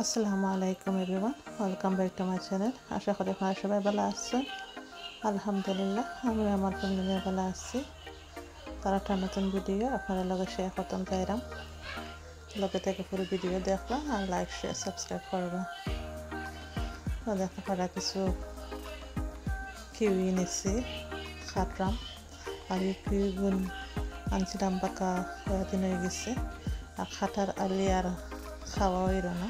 আসসালামু আলাইকুম everyone, welcome back to my channel. আশা করি আপনারা সবাই ভালো আছেন। আলহামদুলিল্লাহ আমি আমার ফ্যামিলি নিয়ে ভালো আছি। তার একটা নতুন ভিডিও আপনারা লগে শেয়ার করতাম চাইলাম, লগে থেকে পুরো ভিডিও দেখবা আর লাইক শেয়ার সাবস্ক্রাইব করবা। তো দেখতে পারা কিছু কিউই নিচ্ছি খাটরাম, আর এই কিউইগুন আনছিলাম বাঁকা কয়েকদিন হয়ে গেছে, আর খাটার আলি আর খাওয়া হইল না।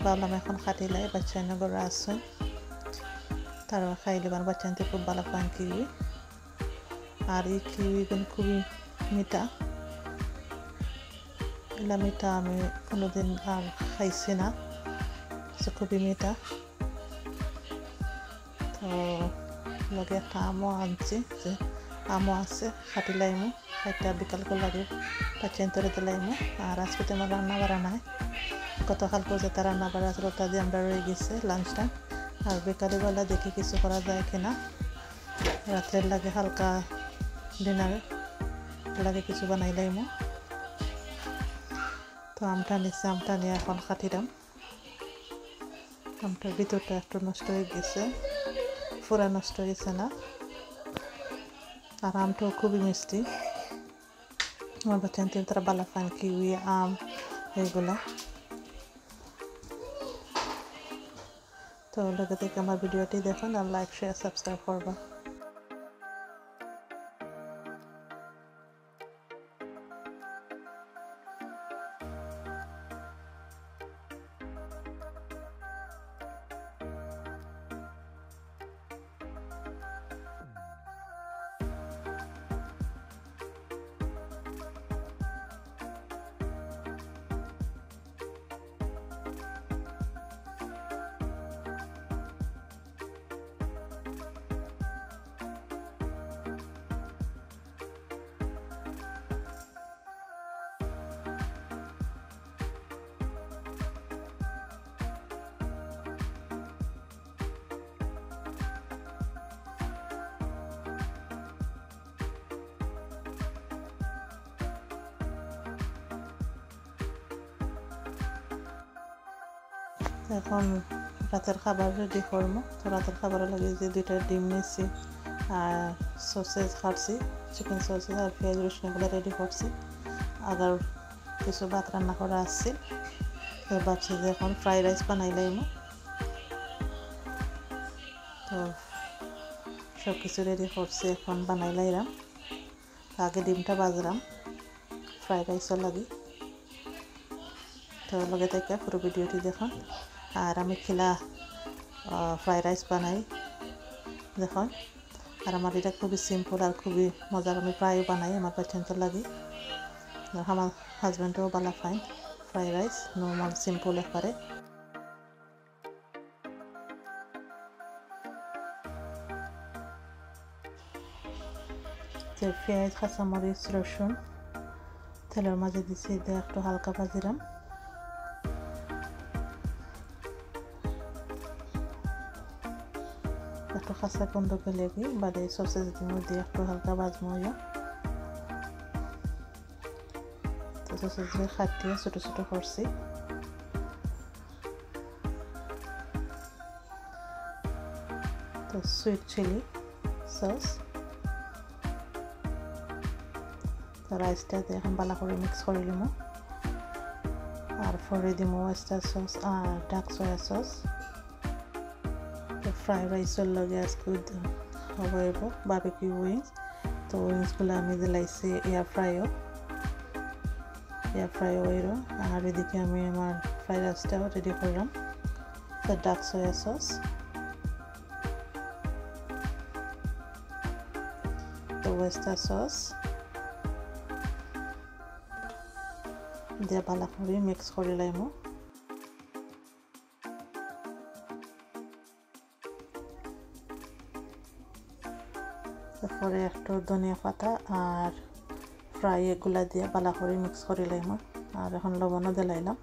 ভাবলাম এখন খাটিলাই বাচ্চা নগর আসুন, তারা খাইলে আমার বাচ্চা আনতে খুব ভালো পান কিউই। আর এই কিউইগুলো খুবই মিঠা, এগুলা মিঠা আমি কোনোদিন আর খাইছি না, খুবই মিঠা। তো লগে একটা আমও আনছি, যে আমও আছে খাটিলাইমু, একটা বিকাল করে লাগে বাচ্চা আনতে দিলাইমু। আর আজকে তো আমার রান্না বাড়া নাই, গতকাল পর্যন্ত রান্না বাড়া আছে, ওটা দিয়ে আমরা রয়ে গেছে লাঞ্চ টাইম। আর বিকালবেলা দেখি কিছু করা যায় কিনা, রাত্রের লাগে হালকা ডিনার লাগে কিছু বানাইলাইমু। তো আমটা নিচ্ছে, আমটা নিয়ে এখন কাটিলাম। আমটার ভিতরটা একটু নষ্ট হয়ে গেছে, পুরা নষ্ট হয়েছে না। আর আমটাও খুবই মিষ্টি, আমার বাচ্চা তারা বালা পান কিউই আম এগুলা। তো লগে থেকে আমার ভিডিওটি দেখুন আর লাইক শেয়ার সাবস্ক্রাইব করবা। এখন রাতের খাবার রেডি করবো। তো রাতের খাবারের লাগে যে 2টা ডিম নিয়েছি আর সসেজ খাচ্ছি, চিকেন সসেজ আর পেঁয়াজ রসুন এগুলো রেডি করছি। আগার কিছু ভাত রান্না করা আসছে, তো ভাবছি যে এখন ফ্রাইড রাইস বানাইলাম। তো সব কিছু রেডি করছি, এখন বানাইলাম। আগে ডিমটা বাজলাম ফ্রাইড রাইসের লাগে। তো লগে থেকে পুরো ভিডিওটি দেখুন। আর আমি খেলা ফ্রাইড রাইস বানাই দেখুন। আর আমার এটা খুবই সিম্পল আর খুবই মজার, আমি প্রায় বানাই আমার বাচ্চাদের লাগে। আমার হাজব্যান্ডও ভালো পায় ফ্রাইড রাইস, নর্মাল সিম্পল একবারে। যে পেঁয়াজ কাঁচামরিচ রসুন তেলের মাঝে দিচ্ছি, দিয়ে একটু হালকা ভাজিলাম। একটু কাঁচা গন্ধ পেলে কি বাদে সসেজ দিয়ে একটু হালকা ভাজবো। তো সসেজ দিয়ে খাটিয়ে ছোটো ছোটো করছি। তো সুইট চিলি সস, তো রাইসটা দিয়ে এখন ভালো করে মিক্স করে নিব। আর পরে দিব ওয়েস্টার সস আর ডার্ক সয়া সস। ফ্রাইড রাইসের লগে আজকে হব বারবিকিউ উইংস। তো উইংসগুলো আমি দিলাইছি এয়ার ফ্রাই হইল। আর এদিকে আমি আমার ফ্রাইড রাইসটাও রেডি করলাম। তো ডার্ক সয়া সস, তো ওয়েস্টার সস দিয়ে ভালো করে মিক্স করে লাইম। তারপরে একটু ধনিয়া পাতা আর ফ্রাই এগুলা দিয়ে ভালো করে মিক্স করে লাইম। আর এখন লবণও দিলাইলাম,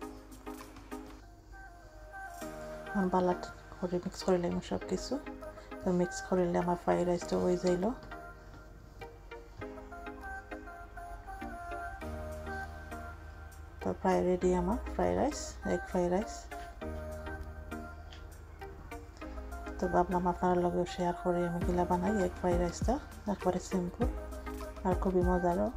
এখন ভালো করে মিক্স করে লাইম সব কিছু। তো মিক্স করলে আমার ফ্রাইড রাইসটা হয়ে যাইল। তো প্রায় রেডি আমার fried rice, egg fried rice. তো ভাবলাম আপনার লগেও শেয়ার করে আমি গিলা বানাই এগ ফ্রাইড রাইসটা একবারে সিম্পল আর খুবই মজারও।